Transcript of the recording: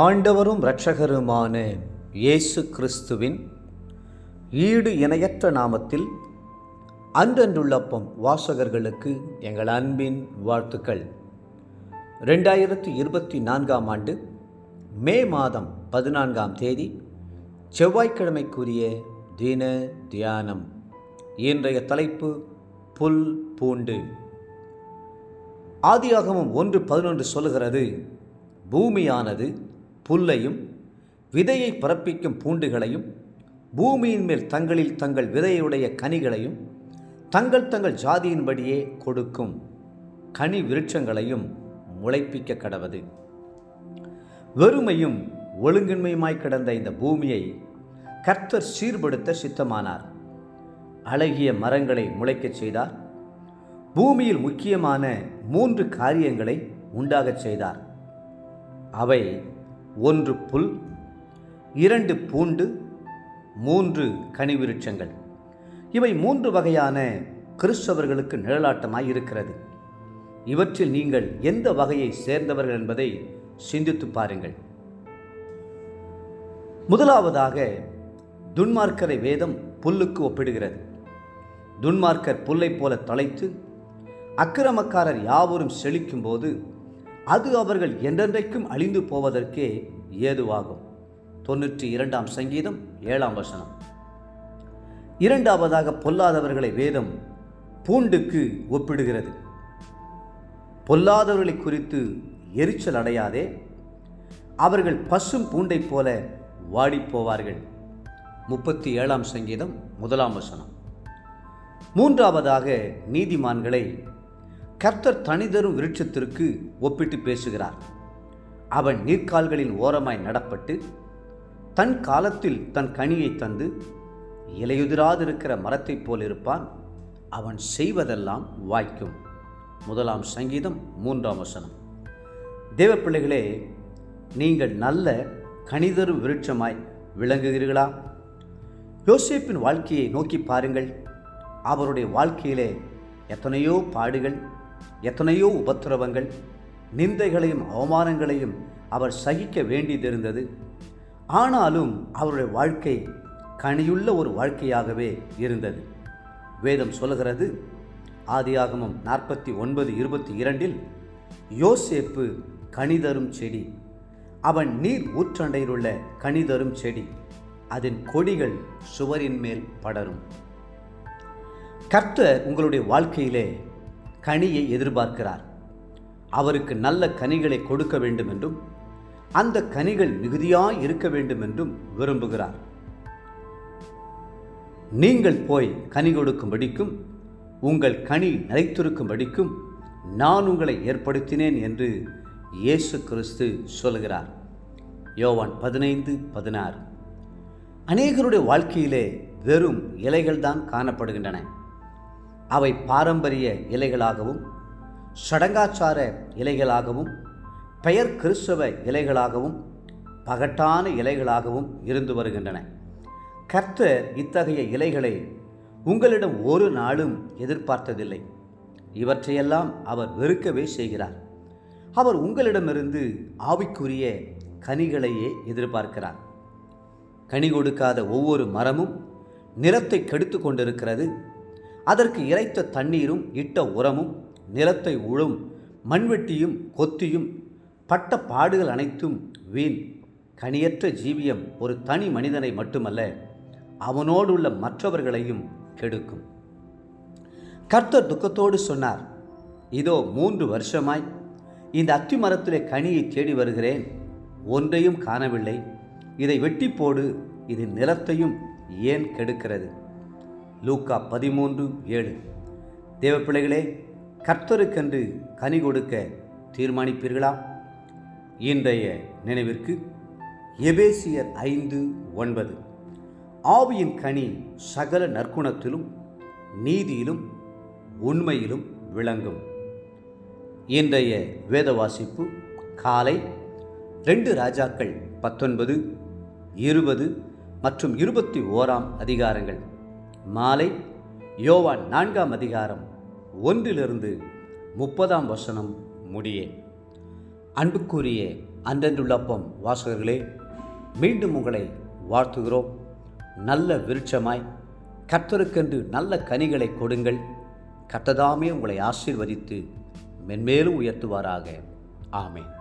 ஆண்டவரும் இரட்சகருமான இயேசு கிறிஸ்துவின் ஈடு இணையற்ற நாமத்தில் அன்றன்றுள்ளப்பம் வாசகர்களுக்கு எங்கள் அன்பின் வாழ்த்துக்கள். 2024 ஆண்டு மே மாதம் 14ஆம் தேதி செவ்வாய்க்கிழமைக்குரிய தின தியானம். இன்றைய தலைப்பு புல் பூண்டு. ஆதியாகமம் 1:11 சொல்லுகிறது, பூமியானது புல்லையும் விதையை பிறப்பிக்கும் பூண்டுகளையும் பூமியின் மேல் தங்களில் தங்கள் விதையுடைய கனிகளையும் தங்கள் தங்கள் ஜாதியின்படியே கொடுக்கும் கனி விருட்சங்களையும் முளைப்பிக்க கடவது. வெறுமையும் ஒழுங்கின்மையுமாய் கிடந்த இந்த பூமியை கர்த்தர் சீர்படுத்த சித்தமானார். அழகிய மரங்களை முளைக்கச் செய்தார். பூமியில் முக்கியமான 3 காரியங்களை உண்டாகச் செய்தார். அவை 1 புல், 2 பூண்டு, 3 கனி விருட்சங்கள். இவை 3 வகையான கிறிஸ்தவர்களுக்கு நிழலாட்டமாய் இருக்கிறது. இவற்றில் நீங்கள் எந்த வகையை சேர்ந்தவர்கள் என்பதை சிந்தித்து பாருங்கள். முதலாவதாக, துன்மார்க்கரை வேதம் புல்லுக்கு ஒப்பிடுகிறது. துன்மார்க்கர் புல்லை போல தழைத்து அக்கிரமக்காரர் யாவரும் செழிக்கும் போது அது அவர்கள் என்றென்றைக்கும் அழிந்து போவதற்கே ஏதுவாகும். 92ஆம் சங்கீதம் 7ஆம் வசனம். இரண்டாவதாக, பொல்லாதவர்களை வேதம் பூண்டுக்கு ஒப்பிடுகிறது. பொல்லாதவர்களை குறித்து எரிச்சல் அடையாதே, அவர்கள் பசும் பூண்டை போல வாடிப்போவார்கள். 37ஆம் சங்கீதம் 1ஆம் வசனம். மூன்றாவதாக, நீதிமான்களை கர்த்தர் தனிதரும் விருட்சத்திற்கு ஒப்பிட்டு பேசுகிறார். அவன் நீர்க்கால்களின் ஓரமாய் நடப்பட்டு தன் காலத்தில் தன் கனியை தந்து இலையுதிராதிருக்கிற மரத்தைப் போல் இருப்பான். அவன் செய்வதெல்லாம் வாய்க்கும். 1ஆம் சங்கீதம் 3ஆம் வசனம். தேவப்பிள்ளைகளே, நீங்கள் நல்ல கனிதரும் விருட்சமாய் விளங்குகிறீர்களா? யோசேப்பின் வாழ்க்கையை நோக்கி பாருங்கள். அவருடைய வாழ்க்கையிலே எத்தனையோ பாடுகள், எத்தனையோ உபத்திரவங்கள், நிந்தைகளையும் அவமானங்களையும் அவர் சகிக்க வேண்டியதிருந்தது. ஆனாலும் அவருடைய வாழ்க்கை கனியுள்ள ஒரு வாழ்க்கையாகவே இருந்தது. வேதம் சொல்லுகிறது, ஆதியாகமம் 49:22, யோசேப்பு கனிதரும் செடி, அவன் நீர் ஊற்றண்டையிலுள்ள கனிதரும் செடி, அதன் கொடிகள் சுவரின் மேல் படரும். கர்த்தர் உங்களுடைய வாழ்க்கையிலே கனியை எதிர்பார்க்கிறார். அவருக்கு நல்ல கனிகளை கொடுக்க வேண்டும் என்றும் அந்த கனிகள் மிகுதியாய் இருக்க வேண்டும் என்றும் விரும்புகிறார். நீங்கள் போய் கனி கொடுக்கும்படிக்கும் உங்கள் கனி நிலைத்திருக்கும்படிக்கும் நான் உங்களை ஏற்படுத்தினேன் என்று இயேசு கிறிஸ்து சொல்கிறார். யோவான் 15:16. அநேகருடைய வாழ்க்கையிலே வெறும் இலைகள்தான் காணப்படுகின்றன. அவை பாரம்பரிய இலைகளாகவும் சடங்காச்சார இலைகளாகவும் பெயர் கிறிஸ்தவ இலைகளாகவும் பகட்டான இலைகளாகவும் இருந்து வருகின்றன. கர்த்தர் இத்தகைய இலைகளை உங்களிடம் ஒரு நாளும் எதிர்பார்த்ததில்லை. இவற்றையெல்லாம் அவர் வெறுக்கவே செய்கிறார். அவர் உங்களிடமிருந்து ஆவிக்குரிய கனிகளையே எதிர்பார்க்கிறார். கனி கொடுக்காத ஒவ்வொரு மரமும் நிலத்தை கெடுத்து கொண்டிருக்கிறது. அதற்கு இறைத்த தண்ணீரும் இட்ட உரமும் நிலத்தை உழும் மண்வெட்டியும் கொத்தியும் பட்ட பாடுகள் அனைத்தும் வீண். கனியற்ற ஜீவியம் ஒரு தனி மனிதனை மட்டுமல்ல, அவனோடுள்ள மற்றவர்களையும் கெடுக்கும். கர்த்தர் துக்கத்தோடு சொன்னார், இதோ 3 வருஷமாய் இந்த அத்தி மரத்திலே கனியை தேடி வருகிறேன், ஒன்றையும் காணவில்லை. இதை வெட்டி போடு, இது நிலத்தையும் ஏன் கெடுக்கிறது? லூக்கா 13:7. தேவப்பிள்ளைகளே, கர்த்தருக்கென்று கனி கொடுக்க தீர்மானிப்பீர்களா? இன்றைய நினைவிற்கு எபேசியர் 5:9. ஆவியின் கனி சகல நற்குணத்திலும் நீதியிலும் உண்மையிலும் விளங்கும். இன்றைய வேத வாசிப்பு காலை 2 ராஜாக்கள் 19, 20 மற்றும் 21ஆம் அதிகாரங்கள். மாலை யோவான் 4ஆம் அதிகாரம் 1 to 30 முடிய. அன்புக்குரிய அன்றன்றுள்ளப்பம் வாசகர்களே, மீண்டும் உங்களை வாழ்த்துகிறோம். நல்ல விருட்சமாய் கர்த்தருக்கென்று நல்ல கனிகளை கொடுங்கள். கர்த்ததாமே உங்களை ஆசீர்வதித்து மென்மேலும் உயர்த்துவாராக. ஆமென்.